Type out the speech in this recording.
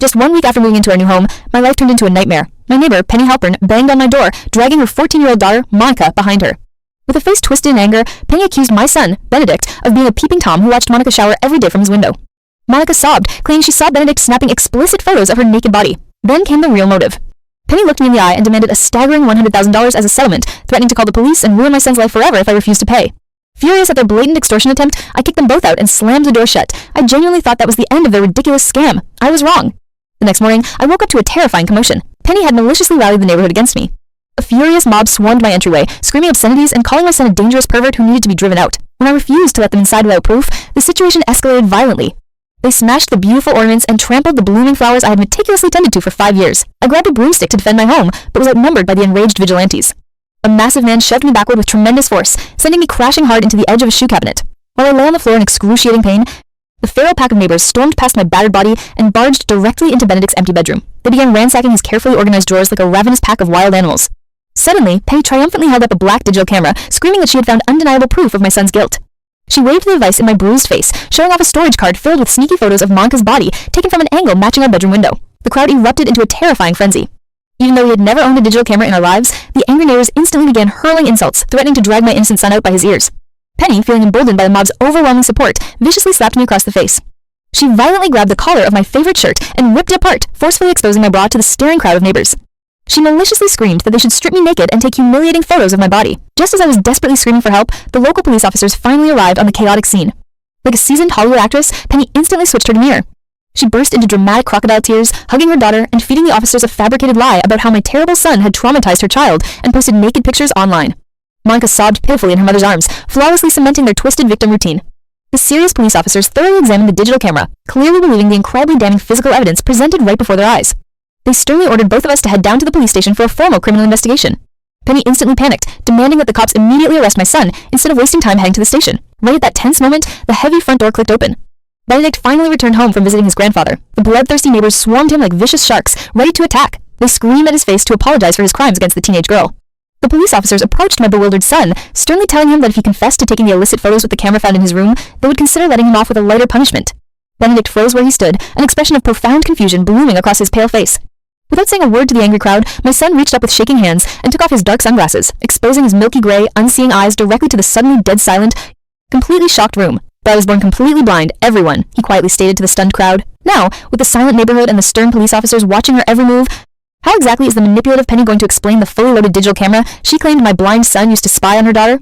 Just 1 week after moving into our new home, my life turned into a nightmare. My neighbor, Penny Halpern, banged on my door, dragging her 14-year-old daughter, Monica, behind her. With a face twisted in anger, Penny accused my son, Benedict, of being a peeping Tom who watched Monica shower every day from his window. Monica sobbed, claiming she saw Benedict snapping explicit photos of her naked body. Then came the real motive. Penny looked me in the eye and demanded a staggering $100,000 as a settlement, threatening to call the police and ruin my son's life forever if I refused to pay. Furious at their blatant extortion attempt, I kicked them both out and slammed the door shut. I genuinely thought that was the end of their ridiculous scam. I was wrong. The next morning, I woke up to a terrifying commotion. Penny had maliciously rallied the neighborhood against me. A furious mob swarmed my entryway, screaming obscenities and calling my son a dangerous pervert who needed to be driven out. When I refused to let them inside without proof, the situation escalated violently. They smashed the beautiful ornaments and trampled the blooming flowers I had meticulously tended to for 5 years. I grabbed a broomstick to defend my home, but was outnumbered by the enraged vigilantes. A massive man shoved me backward with tremendous force, sending me crashing hard into the edge of a shoe cabinet. While I lay on the floor in excruciating pain, the feral pack of neighbors stormed past my battered body and barged directly into Benedict's empty bedroom. They began ransacking his carefully organized drawers like a ravenous pack of wild animals. Suddenly, Penny triumphantly held up a black digital camera, screaming that she had found undeniable proof of my son's guilt. She waved the device in my bruised face, showing off a storage card filled with sneaky photos of Monica's body taken from an angle matching our bedroom window. The crowd erupted into a terrifying frenzy. Even though we had never owned a digital camera in our lives, the angry neighbors instantly began hurling insults, threatening to drag my innocent son out by his ears. Penny, feeling emboldened by the mob's overwhelming support, viciously slapped me across the face. She violently grabbed the collar of my favorite shirt and ripped it apart, forcefully exposing my bra to the staring crowd of neighbors. She maliciously screamed that they should strip me naked and take humiliating photos of my body. Just as I was desperately screaming for help, the local police officers finally arrived on the chaotic scene. Like a seasoned Hollywood actress, Penny instantly switched her demeanor. She burst into dramatic crocodile tears, hugging her daughter and feeding the officers a fabricated lie about how my terrible son had traumatized her child and posted naked pictures online. Monica sobbed pitifully in her mother's arms, flawlessly cementing their twisted victim routine. The serious police officers thoroughly examined the digital camera, clearly believing the incredibly damning physical evidence presented right before their eyes. They sternly ordered both of us to head down to the police station for a formal criminal investigation. Penny instantly panicked, demanding that the cops immediately arrest my son instead of wasting time heading to the station. Right at that tense moment, the heavy front door clicked open. Benedict finally returned home from visiting his grandfather. The bloodthirsty neighbors swarmed him like vicious sharks, ready to attack. They screamed at his face to apologize for his crimes against the teenage girl. The police officers approached my bewildered son, sternly telling him that if he confessed to taking the illicit photos with the camera found in his room, they would consider letting him off with a lighter punishment. Benedict froze where he stood, an expression of profound confusion blooming across his pale face. Without saying a word to the angry crowd, my son reached up with shaking hands and took off his dark sunglasses, exposing his milky gray, unseeing eyes directly to the suddenly dead silent, completely shocked room. But I was born completely blind, everyone, he quietly stated to the stunned crowd. Now, with the silent neighborhood and the stern police officers watching her every move, how exactly is the manipulative Penny going to explain the fully loaded digital camera she claimed my blind son used to spy on her daughter?